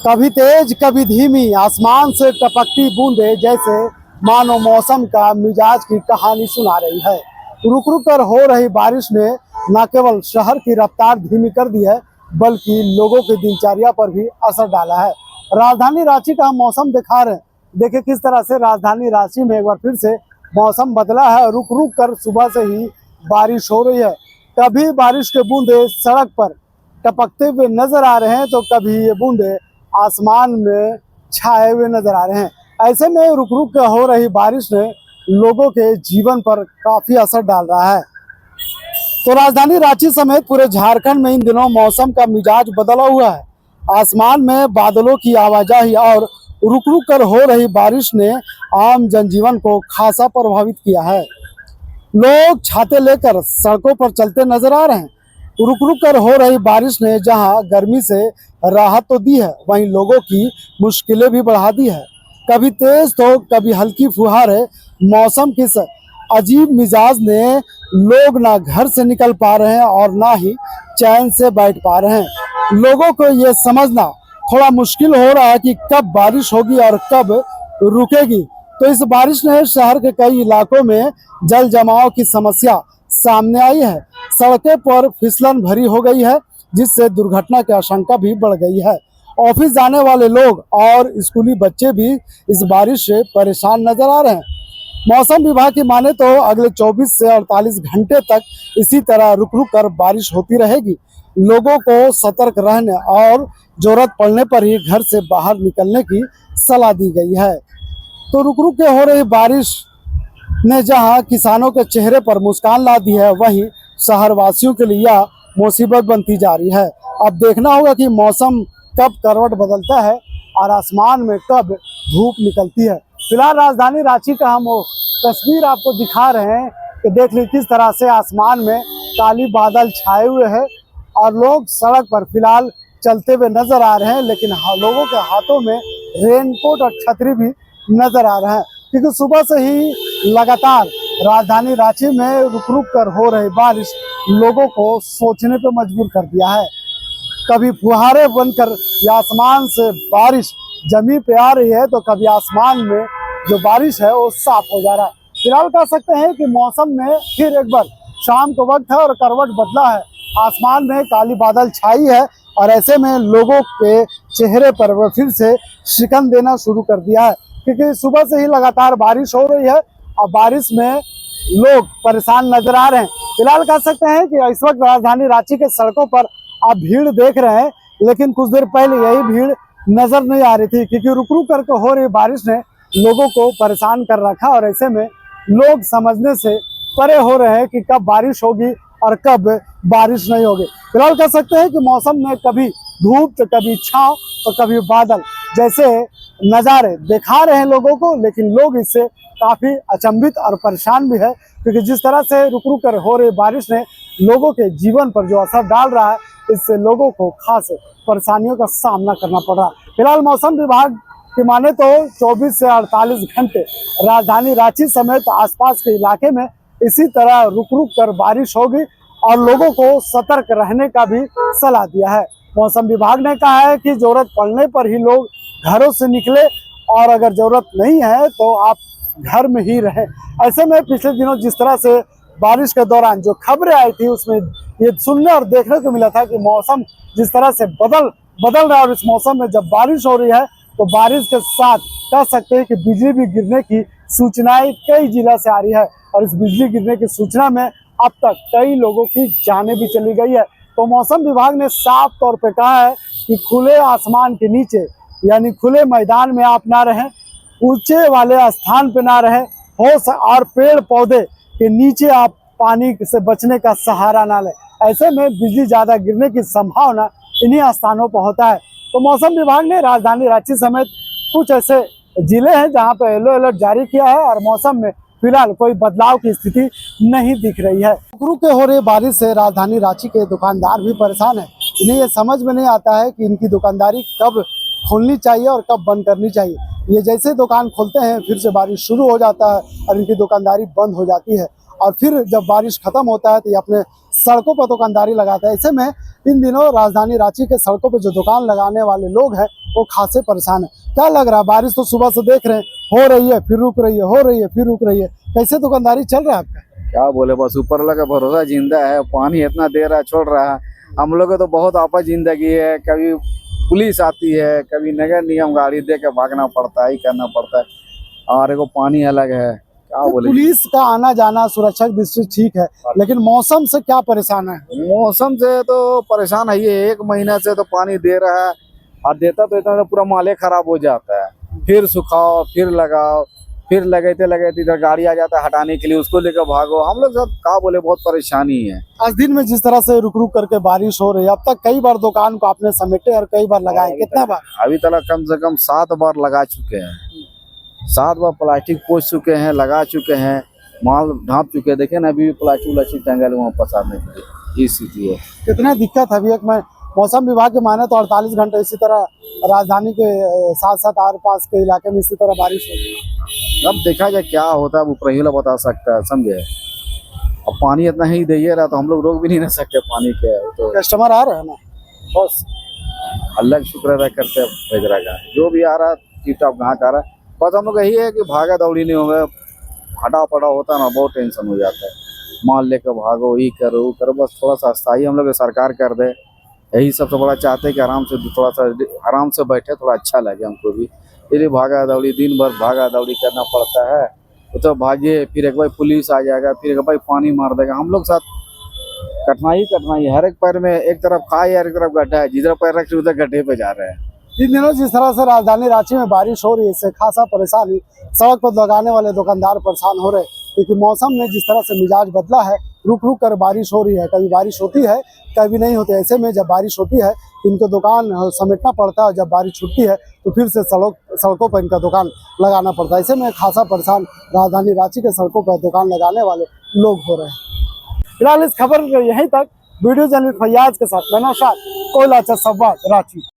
कभी तेज कभी धीमी आसमान से टपकती बूंदे जैसे मानो मौसम का मिजाज की कहानी सुना रही है। रुक रुक कर हो रही बारिश ने न केवल शहर की रफ्तार धीमी कर दी है बल्कि लोगों की दिनचर्या पर भी असर डाला है। राजधानी रांची का हम मौसम दिखा रहे हैं। देखिए किस तरह से राजधानी रांची में एक बार फिर से मौसम बदला है। रुक रुक कर सुबह से ही बारिश हो रही है। कभी बारिश के बूंदे सड़क पर टपकते हुए नजर आ रहे हैं तो कभी ये बूंदे आसमान में छाए हुए नजर आ रहे हैं। ऐसे में रुक रुक कर हो रही बारिश ने लोगों के जीवन पर काफी असर डाल रहा है। तो राजधानी रांची समेत पूरे झारखंड में इन दिनों मौसम का मिजाज बदला हुआ है। आसमान में बादलों की आवाजाही और रुक रुक कर हो रही बारिश ने आम जनजीवन को खासा प्रभावित किया है। लोग छाते लेकर सड़कों पर चलते नजर आ रहे हैं। रुक रुक कर हो रही बारिश ने जहां गर्मी से राहत तो दी है, वहीं लोगों की मुश्किलें भी बढ़ा दी है। कभी तेज तो कभी हल्की फुहारें। मौसम की इस अजीब मिजाज ने लोग ना घर से निकल पा रहे हैं और ना ही चैन से बैठ पा रहे हैं। लोगों को ये समझना थोड़ा मुश्किल हो रहा है कि कब बारिश होगी और कब रुकेगी। तो इस बारिश ने शहर के कई इलाकों में जल जमाव की समस्या सामने आई है। सड़कें पर फिसलन भरी हो गई है जिससे दुर्घटना की आशंका भी बढ़ गई है। ऑफिस जाने वाले लोग और स्कूली बच्चे भी इस बारिश से परेशान नजर आ रहे हैं। मौसम विभाग की माने तो अगले 24 से 48 घंटे तक इसी तरह रुक रुक कर बारिश होती रहेगी। लोगों को सतर्क रहने और जरूरत पड़ने पर ही घर से बाहर निकलने की सलाह दी गई है। तो रुक रुक के हो रही बारिश ने जहां किसानों के चेहरे पर मुस्कान ला दी है, वहीं शहरवासियों के लिए यह मुसीबत बनती जा रही है। अब देखना होगा कि मौसम कब करवट बदलता है और आसमान में कब धूप निकलती है। फिलहाल राजधानी रांची का हम वो तस्वीर आपको दिखा रहे हैं कि देख लीजिए किस तरह से आसमान में काली बादल छाए हुए हैं और लोग सड़क पर फिलहाल चलते हुए नजर आ रहे हैं, लेकिन लोगों के हाथों में रेनकोट और छतरी भी नजर आ रहा है क्योंकि सुबह से ही लगातार राजधानी रांची में रुक रुक कर हो रही बारिश लोगों को सोचने पर मजबूर कर दिया है। कभी फुहारे बनकर या आसमान से बारिश जमीन पे आ रही है तो कभी आसमान में जो बारिश है वो साफ हो जा रहा है। फिलहाल कह सकते हैं कि मौसम में फिर एक बार शाम को वक्त है और करवट बदला है। आसमान में काली बादल छाई है और ऐसे में लोगों के चेहरे पर वो फिर से शिकन देना शुरू कर दिया है क्योंकि सुबह से ही लगातार बारिश हो रही है और बारिश में लोग परेशान नजर आ रहे हैं। फिलहाल कह सकते हैं कि इस वक्त राजधानी रांची के सड़कों पर आप भीड़ देख रहे हैं, लेकिन कुछ देर पहले यही भीड़ नजर नहीं आ रही थी क्योंकि रुक रुक करके हो रही बारिश ने लोगों को परेशान कर रखा और ऐसे में लोग समझने से परे हो रहे हैं कि कब बारिश होगी और कब बारिश नहीं होगी। फिलहाल कह सकते हैं कि मौसम में कभी धूप तो कभी छांव तो कभी बादल जैसे नज़ारे दिखा रहे हैं लोगों को, लेकिन लोग इससे काफ़ी अचंभित और परेशान भी है क्योंकि जिस तरह से रुक रुक कर हो रही बारिश ने लोगों के जीवन पर जो असर डाल रहा है, इससे लोगों को खास परेशानियों का सामना करना पड़ रहा है। फिलहाल मौसम विभाग की माने तो 24 से 48 घंटे राजधानी रांची समेत आसपास के इलाके में इसी तरह रुक रुक कर बारिश होगी और लोगों को सतर्क रहने का भी सलाह दिया है। मौसम विभाग ने कहा है कि जरूरत पड़ने पर ही लोग घरों से निकले और अगर जरूरत नहीं है तो आप घर में ही रहें। ऐसे में पिछले दिनों जिस तरह से बारिश के दौरान जो खबरें आई थी उसमें ये सुनने और देखने को मिला था कि मौसम जिस तरह से बदल रहा है और इस मौसम में जब बारिश हो रही है तो बारिश के साथ कह सकते हैं कि बिजली भी गिरने की सूचनाएं कई जिला से आ रही है और इस बिजली गिरने की सूचना में अब तक कई लोगों की जानें भी चली गई है। तो मौसम विभाग ने साफ तौर पे कहा है कि खुले आसमान के नीचे यानी खुले मैदान में आप ना रहें, ऊंचे वाले स्थान पे ना रहें और पेड़ पौधे के नीचे आप पानी से बचने का सहारा ना लें। ऐसे में बिजली ज़्यादा गिरने की संभावना इन्हीं स्थानों पर होता है। तो मौसम विभाग ने राजधानी रांची समेत कुछ ऐसे जिले हैं जहां पर येलो अलर्ट जारी किया है और मौसम में फिलहाल कोई बदलाव की स्थिति नहीं दिख रही है। रुक रुक के हो रही बारिश से राजधानी रांची के दुकानदार भी परेशान है। इन्हें ये समझ में नहीं आता है कि इनकी दुकानदारी कब खोलनी चाहिए और कब बंद करनी चाहिए। ये जैसे दुकान खोलते हैं फिर से बारिश शुरू हो जाता है और इनकी दुकानदारी बंद हो जाती है और फिर जब बारिश खत्म होता है तो ये अपने सड़कों पर दुकानदारी लगाता है। ऐसे में इन दिनों राजधानी रांची के सड़कों पर जो दुकान लगाने वाले लोग हैं वो खासे परेशान है। क्या लग रहा है, बारिश तो सुबह से देख रहे हैं, हो रही है फिर रुक रही है, हो रही है फिर रुक रही है, कैसे दुकानदारी चल रहा है आपका? क्या बोले, बस ऊपर वाला का भरोसा जिंदा है। पानी इतना दे रहा है, छोड़ रहा है। हम लोग को तो बहुत आपस जिंदगी है। कभी पुलिस आती है, कभी नगर निगम गाड़ी दे के भागना पड़ता है, ही करना पड़ता है। और एगो पानी अलग है, क्या बोले। पुलिस का आना जाना सुरक्षा की दृष्टि से ठीक है, लेकिन मौसम से क्या परेशान है? मौसम से तो परेशान है ये। 1 महीना से तो पानी दे रहा है, और देता तो इतना तो पूरा माले खराब हो जाता है। फिर सुखाओ, फिर लगाओ, फिर लगाते लगाते इधर गाड़ी आ जाता है हटाने के लिए, उसको लेकर भागो। हम लोग सब क्या बोले, बहुत परेशानी है। आज दिन में जिस तरह से रुक रुक करके बारिश हो रही है, अब तक कई बार दुकान को आपने समेटे और कई बार लगाए, कितना बार? अभी तक कम से कम 7 बार लगा चुके हैं। 7 बार प्लास्टिक पोछ चुके हैं, लगा चुके हैं, माल ढांप चुके हैं। देखिए ना, अभी भी प्लास्टिक टंगल वहाँ पसारने के लिए, ये स्थिति है। कितना दिक्कत है। अभी एक मैं मौसम विभाग के माने तो 48 घंटे इसी तरह राजधानी के साथ साथ आर पास के इलाके में इसी तरह बारिश होगी। अब देखा जाए क्या होता है, ऊपर ही वाला बता सकता है, समझे। अब पानी इतना ही दे रहा तो हम लोग रोक भी नहीं रह सकते पानी के। तो कस्टमर आ रहे हैं ना, बस अल्लाह का शुक्र अदा करते हैं, भेज रहा है जो भी आ रहा टिप टॉप कहाँ का आ रहा है। बस हम लोग यही है कि भागा दौड़ी नहीं होगा, हटा पड़ा होता ना, बहुत टेंशन हो जाता है। माल लेकर भागो, ये करो वो करो, बस थोड़ा सा स्थायी हम लोग सरकार कर दे, यही सबसे बड़ा चाहते हैं कि आराम से थोड़ा सा आराम से बैठे, थोड़ा अच्छा लगे हमको भी। इसलिए भागा दौड़ी, दिन भर भागा दौड़ी करना पड़ता है। तो भागिए, फिर एक बार पुलिस आ जाएगा, फिर एक बार पानी मार देगा। हम लोग साथ कठिनाई है। हर एक पैर में एक तरफ खाई, हर एक तरफ गड्ढा है। जिधर पैर रखते उधर गड्ढे पे जा रहे हैं। इन दिनों जिस तरह से राजधानी रांची में बारिश हो रही है, इससे खासा परेशानी सड़क पर लगाने वाले दुकानदार परेशान हो रहे हैं, क्योंकि मौसम ने जिस तरह से मिजाज बदला है, रुक रुक कर बारिश हो रही है। कभी बारिश होती है, कभी नहीं होती। ऐसे में जब बारिश होती है इनको दुकान समेटना पड़ता है, और जब बारिश छूटती है तो फिर से सड़कों पर इनका दुकान लगाना पड़ता है। ऐसे में खासा परेशान राजधानी रांची के सड़कों पर दुकान लगाने वाले लोग हो रहे हैं। फिलहाल इस खबर यहीं तक। वीडियो जर्नलिस्ट फैयाज के साथ मैं नौशाद, कोयला संवाद, रांची।